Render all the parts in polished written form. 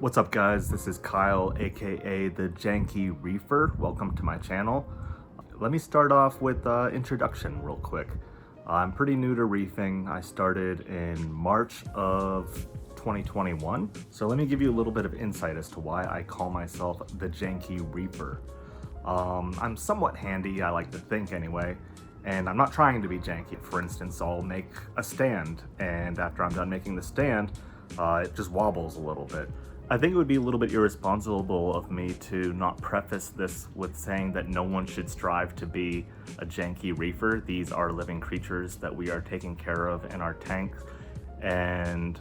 What's up guys, this is Kyle aka the Janky Reefer. Welcome to my channel. Let me start off with introduction real quick. I'm pretty new to reefing. I started in March of 2021. So let me give you a little bit of insight as to why I call myself the Janky Reefer. I'm somewhat handy, I like to think anyway, and I'm not trying to be janky. For instance, I'll make a stand, and after I'm done making the stand, it just wobbles a little bit. I think it would be a little bit irresponsible of me to not preface this with saying that no one should strive to be a janky reefer. These are living creatures that we are taking care of in our tank, and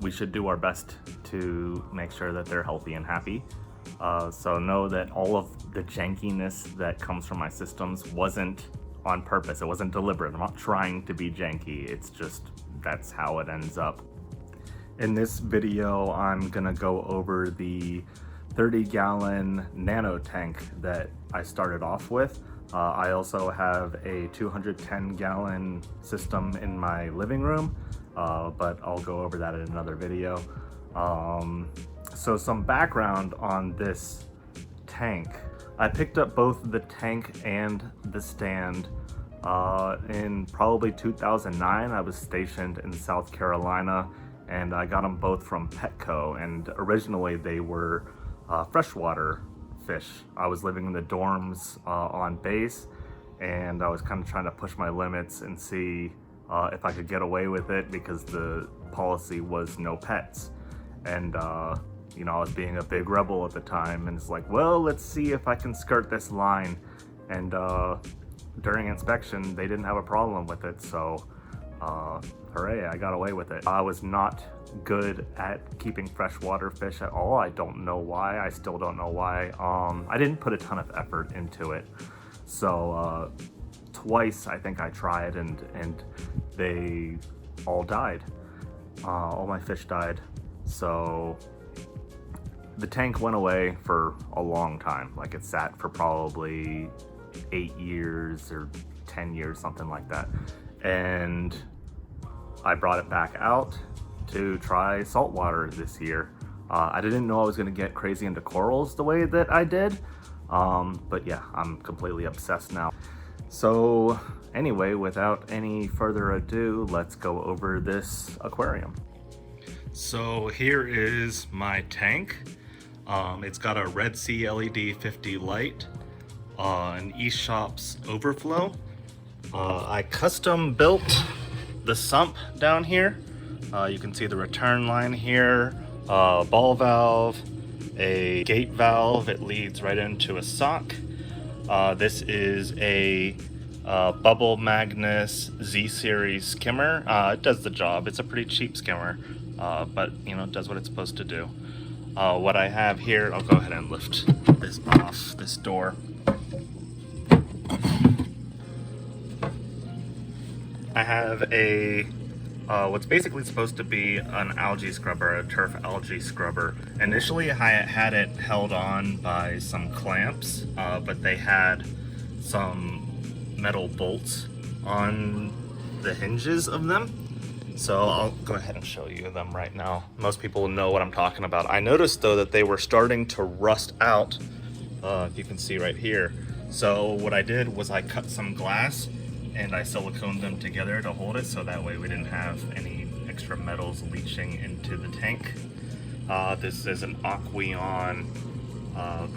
we should do our best to make sure that they're healthy and happy. So know that all of the jankiness that comes from my systems wasn't on purpose. It wasn't deliberate. I'm not trying to be janky. It's just that's how it ends up. In this video, I'm gonna go over the 30-gallon Nano tank that I started off with. I also have a 210-gallon system in my living room, but I'll go over that in another video. So some background on this tank. I picked up both the tank and the stand in probably 2009. I was stationed in South Carolina, and I got them both from Petco, and originally they were freshwater fish. I was living in the dorms on base, and I was kind of trying to push my limits and see if I could get away with it, because the policy was no pets. And you know, I was being a big rebel at the time, and it's like, well, let's see if I can skirt this line. And during inspection, they didn't have a problem with it, so hooray, I got away with it. I was not good at keeping freshwater fish at all. I don't know why. I still don't know why. I didn't put a ton of effort into it. So twice I think I tried, and they all died. All my fish died. So the tank went away for a long time. Like, it sat for probably 8 years or 10 years, something like that. And I brought it back out to try saltwater this year. I didn't know I was gonna get crazy into corals the way that I did, but yeah, I'm completely obsessed now. So anyway, without any further ado, let's go over this aquarium. So here is my tank. It's got a Red Sea LED 50 light, an eShops overflow. I custom built the sump down here. You can see the return line here, ball valve, a gate valve. It leads right into a sock. This is a Bubble Magnus Z-Series skimmer. It does the job. It's a pretty cheap skimmer, but you know, it does what it's supposed to do. What I have here, I'll go ahead and lift this off this door. I have a what's basically supposed to be an algae scrubber, a turf algae scrubber. Initially I had it held on by some clamps, but they had some metal bolts on the hinges of them. So I'll go ahead and show you them right now. Most people know what I'm talking about. I noticed though that they were starting to rust out, if you can see right here. So what I did was I cut some glass and I siliconed them together to hold it, so that way we didn't have any extra metals leaching into the tank. This is an Aqueon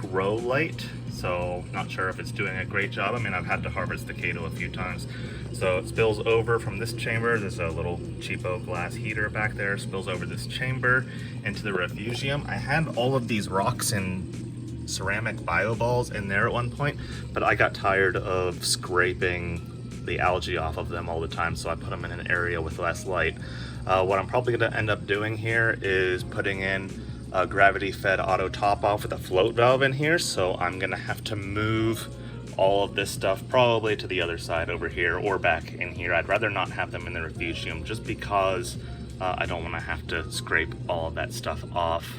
grow light, so not sure if it's doing a great job. I mean, I've had to harvest the Kato a few times. So it spills over from this chamber. There's a little cheapo glass heater back there, spills over this chamber into the refugium. I had all of these rocks and ceramic bio balls in there at one point, but I got tired of scraping the algae off of them all the time, so I put them in an area with less light. What I'm probably going to end up doing here is putting in a gravity-fed auto top-off with a float valve in here, so I'm going to have to move all of this stuff probably to the other side over here or back in here. I'd rather not have them in the refugium, just because I don't want to have to scrape all of that stuff off.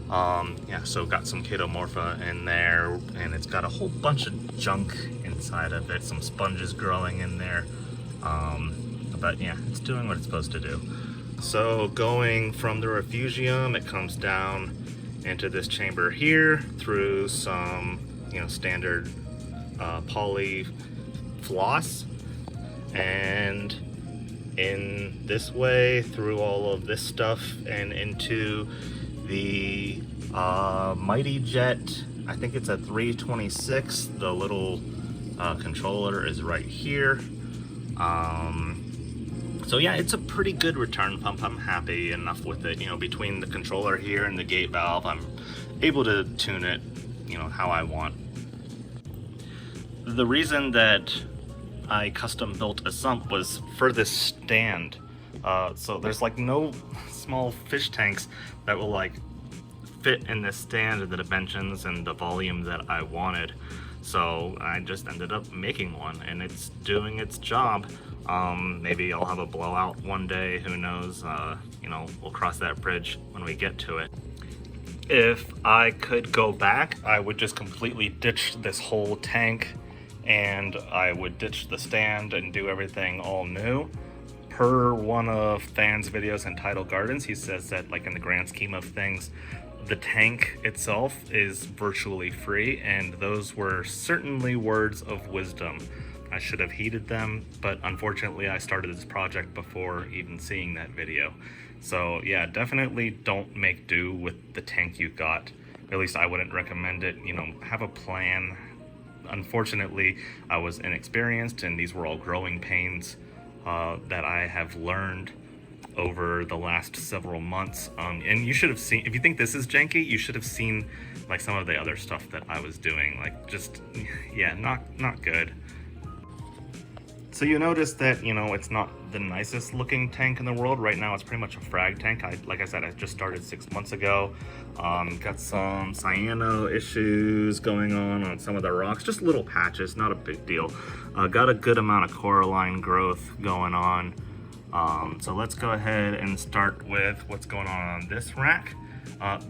Yeah, so got some Chaetomorpha in there, and it's got a whole bunch of junk inside of it, some sponges growing in there, but yeah, it's doing what it's supposed to do. So going from the refugium, it comes down into this chamber here through some, standard poly floss, and in this way through all of this stuff and into the Mighty Jet. I think it's a 326. The little controller is right here. So yeah, it's a pretty good return pump. I'm happy enough with it. Between the controller here and the gate valve, I'm able to tune it, how I want. The reason that I custom built a sump was for this stand. So there's like no small fish tanks that will like fit in this stand at the dimensions and the volume that I wanted. So I just ended up making one, and it's doing its job. Maybe I'll have a blowout one day, who knows. We'll cross that bridge when we get to it. If I could go back, I would just completely ditch this whole tank, and I would ditch the stand and do everything all new. Per one of Than's videos, Untitled Gardens, he says that, like, in the grand scheme of things, the tank itself is virtually free, and those were certainly words of wisdom. I should have heeded them, but unfortunately I started this project before even seeing that video. So yeah, definitely don't make do with the tank you got. At least I wouldn't recommend it. Have a plan. Unfortunately, I was inexperienced, and these were all growing pains that I have learned over the last several months. And you should have seen, if you think this is janky, you should have seen like some of the other stuff that I was doing. Like, just, yeah, not good. So you notice that, it's not the nicest looking tank in the world. Right now it's pretty much a frag tank. Like I said, I just started 6 months ago. Got some cyano issues going on some of the rocks, just little patches, not a big deal. Got a good amount of coralline growth going on. So let's go ahead and start with what's going on this rack.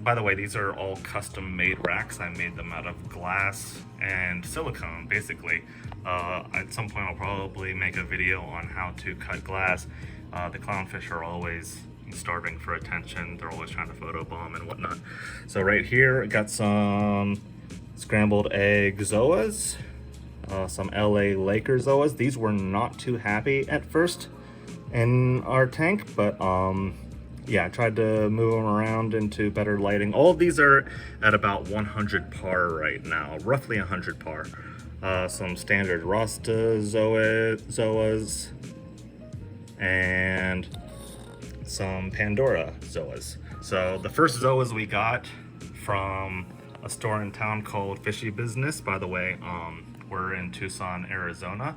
By the way, these are all custom made racks. I made them out of glass and silicone, basically. At some point I'll probably make a video on how to cut glass. The clownfish are always starving for attention. They're always trying to photobomb and whatnot. So right here, I got some scrambled egg zoas, some LA Laker zoas. These were not too happy at first in our tank, but yeah, I tried to move them around into better lighting. All of these are at about 100 par right now, roughly 100 par. Some standard Rasta zoas and some Pandora zoas. So the first zoas we got from a store in town called Fishy Business. By the way, we're in Tucson, Arizona.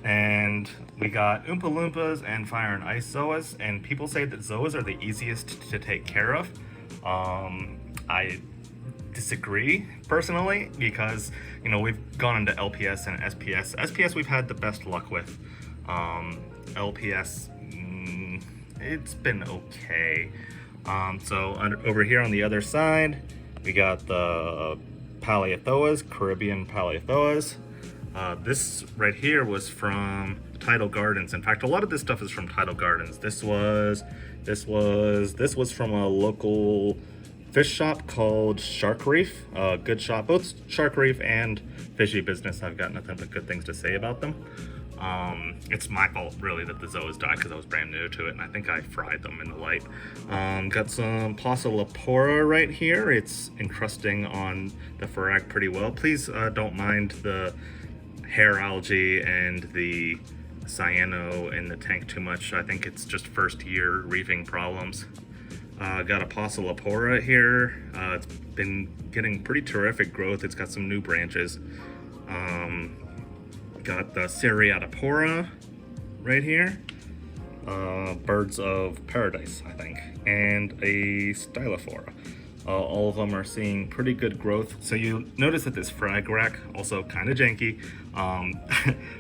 And we got Oompa Loompas and Fire and Ice zoas, and people say that zoas are the easiest to take care of. I disagree personally, because we've gone into LPS and SPS. SPS we've had the best luck with. LPS, it's been okay. So over here on the other side, we got the Paleothoas, Caribbean Paleothoas. This right here was from Tidal Gardens. In fact, a lot of this stuff is from Tidal Gardens. This was from a local fish shop called Shark Reef. Good shop, both Shark Reef and Fishy Business. I've got nothing but good things to say about them. It's my fault really that the zoas died, because I was brand new to it, and I think I fried them in the light. Got some psammocora right here. It's encrusting on the frag pretty well. Please don't mind the hair algae and the cyano in the tank too much. I think it's just first year reefing problems. Got a psammocora here. It's been getting pretty terrific growth. It's got some new branches. Got the Seriatopora right here. Birds of Paradise, I think, and a Stylophora. All of them are seeing pretty good growth. So you notice that this frag rack, also kind of janky.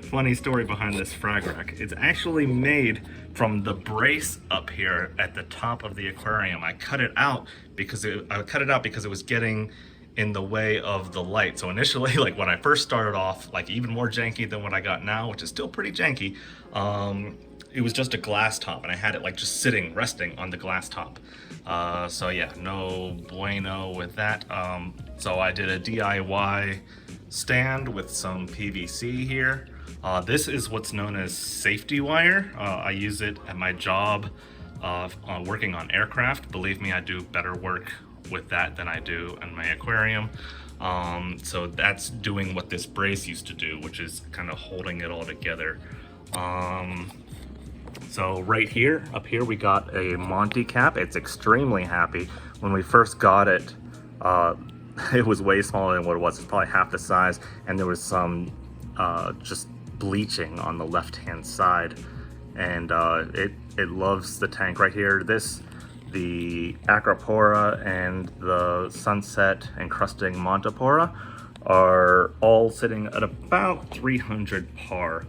Funny story behind this frag rack. It's actually made from the brace up here at the top of the aquarium. I cut it out because it was getting in the way of the light. So initially, like when I first started off, like even more janky than what I got now, which is still pretty janky, it was just a glass top, and I had it like just sitting, resting on the glass top. So yeah, no bueno with that. So I did a DIY stand with some PVC here. This is what's known as safety wire. I use it at my job working on aircraft. Believe me, I do better work with that than I do in my aquarium. So that's doing what this brace used to do, which is kind of holding it all together. So right here, up here, we got a Monty cap. It's extremely happy. When we first got it, it was way smaller than what it was. It's probably half the size, and there was some just bleaching on the left-hand side, and it loves the tank right here. The Aquapora and the Sunset Encrusting Montipora are all sitting at about 300 par.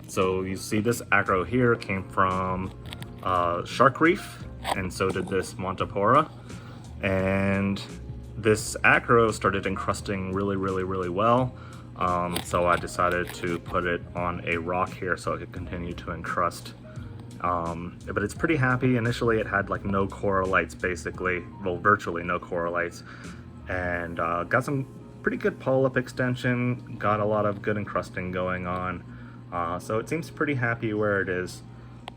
So you see this acro here came from Shark Reef, and so did this Montipora. And this acro started encrusting really well. So I decided to put it on a rock here so it could continue to encrust. But it's pretty happy. Initially it had like no corallites, basically, well, virtually no corallites, and got some pretty good polyp extension, got a lot of good encrusting going on. So it seems pretty happy where it is.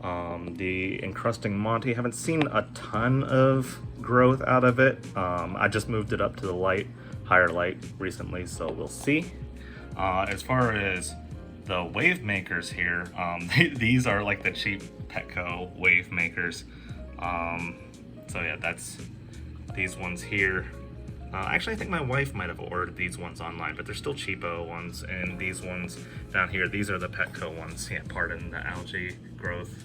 The encrusting Monty, haven't seen a ton of growth out of it. I just moved it up to the higher light recently, so we'll see. As far as the wave makers here, these are like the cheap Petco wave makers. So yeah, that's these ones here. Actually, I think my wife might have ordered these ones online, but they're still cheapo ones. And these ones down here, these are the Petco ones. Yeah, pardon the algae growth.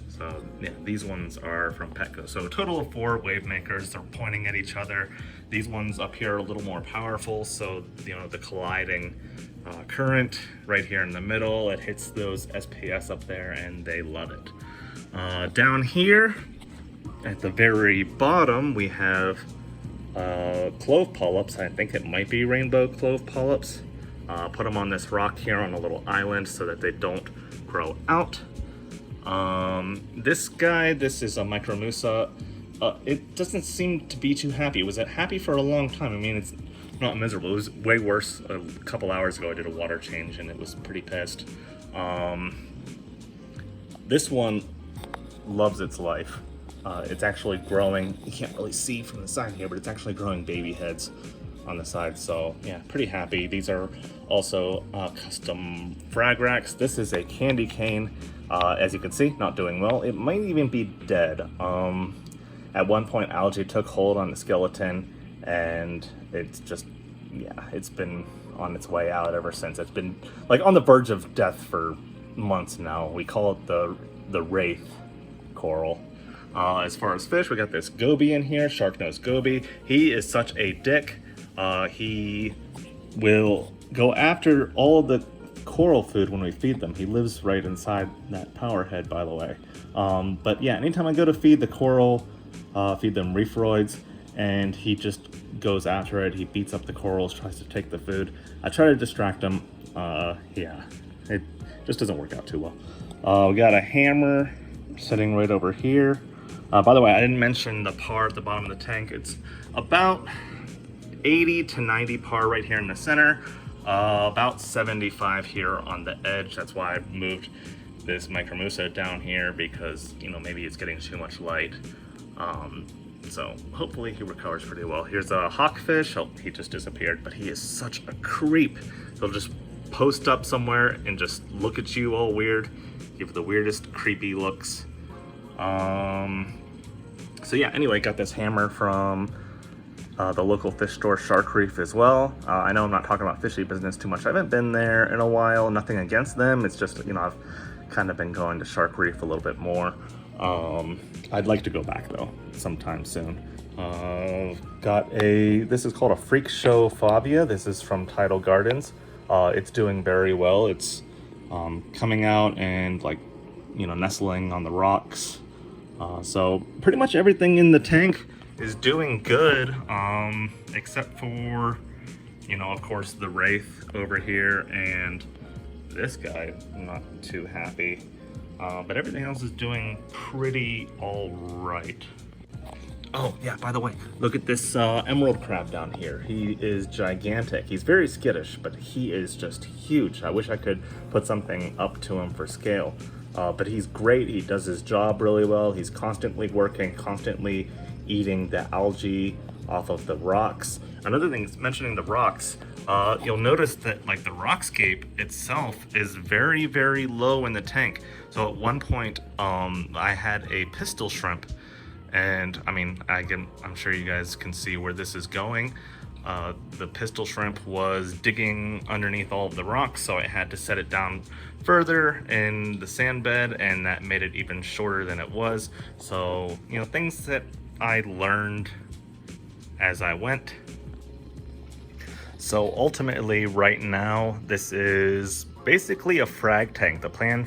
So yeah, these ones are from Petco. So a total of 4 wave makers. They're pointing at each other. These ones up here are a little more powerful. So, you know, the colliding current right here in the middle, it hits those SPS up there and they love it. Down here at the very bottom, we have clove polyps. I think it might be rainbow clove polyps. Put them on this rock here on a little island so that they don't grow out. This guy, this is a Micromusa. It doesn't seem to be too happy. It was happy for a long time. I mean, it's not miserable. It was way worse a couple hours ago. I did a water change and it was pretty pissed. This one loves its life. It's actually growing. You can't really see from the side here, but it's actually growing baby heads on the side. So yeah, pretty happy. These are also custom frag racks. This is a candy cane. As you can see, not doing well. It might even be dead. At one point, algae took hold on the skeleton, and it's just, yeah, it's been on its way out ever since. It's been like on the verge of death for months now. We call it the wraith coral. As far as fish, we got this goby in here, shark-nosed goby. He is such a dick. He will go after all the coral food when we feed them. He lives right inside that power head, by the way. But yeah, anytime I go to feed the coral, feed them reeferoids, and he just goes after it. He beats up the corals, tries to take the food. I try to distract him. Yeah, it just doesn't work out too well. We got a hammer sitting right over here. By the way, I didn't mention the par at the bottom of the tank. It's about 80 to 90 par right here in the center. About 75 here on the edge. That's why I moved this Micromusa down here, because, you know, maybe it's getting too much light. So hopefully he recovers pretty well. Here's a hawkfish. Oh, he just disappeared, but he is such a creep. He'll just post up somewhere and just look at you all weird, give the weirdest creepy looks. So yeah, anyway, got this hammer from the local fish store, Shark Reef, as well. I know I'm not talking about fishy business too much. I haven't been there in a while. Nothing against them. It's just, you know, I've kind of been going to Shark Reef a little bit more. I'd like to go back though sometime soon. This is called a Freak Show Fabia. This is from Tidal Gardens. It's doing very well. It's coming out and, like, you know, nestling on the rocks. So pretty much everything in the tank is doing good, except for, you know, of course, the wraith over here, and this guy, I'm not too happy. but everything else is doing pretty all right. Oh yeah, by the way, look at this emerald crab down here. He is gigantic. He's very skittish, but he is just huge. I wish I could put something up to him for scale. But he's great. He does his job really well. He's constantly working, constantly eating the algae off of the rocks. Another thing, mentioning the rocks, you'll notice that like the rockscape itself is very, very low in the tank. So at one point, I had a pistol shrimp, and I mean, I'm sure you guys can see where this is going. The pistol shrimp was digging underneath all of the rocks, so I had to set it down further in the sand bed, and that made it even shorter than it was. So, you know, things that I learned as I went. So ultimately, right now, this is basically a frag tank. The plan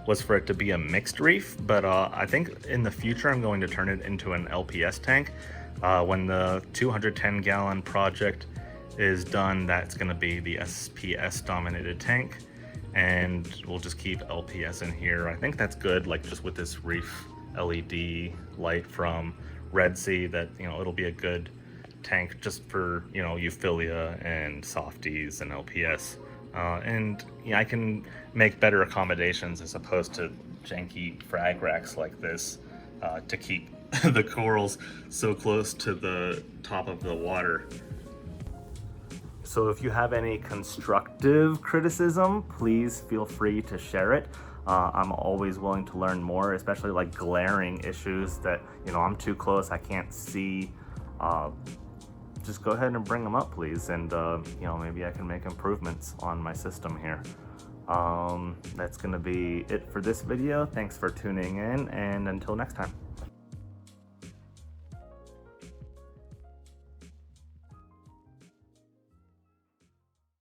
was for it to be a mixed reef, but I think in the future I'm going to turn it into an LPS tank. When the 210 gallon project is done, that's going to be the SPS dominated tank, and we'll just keep LPS in here. I think that's good, like just with this reef LED light from Red Sea, that, you know, it'll be a good tank just for, you know, Euphilia and softies and LPS. And yeah, I can make better accommodations as opposed to janky frag racks like this to keep the corals so close to the top of the water. So if you have any constructive criticism, please feel free to share it. I'm always willing to learn more, especially like glaring issues that, you know, I'm too close, I can't see. Just go ahead and bring them up, please, and you know, maybe I can make improvements on my system here. That's gonna be it for this video. Thanks for tuning in, and until next time.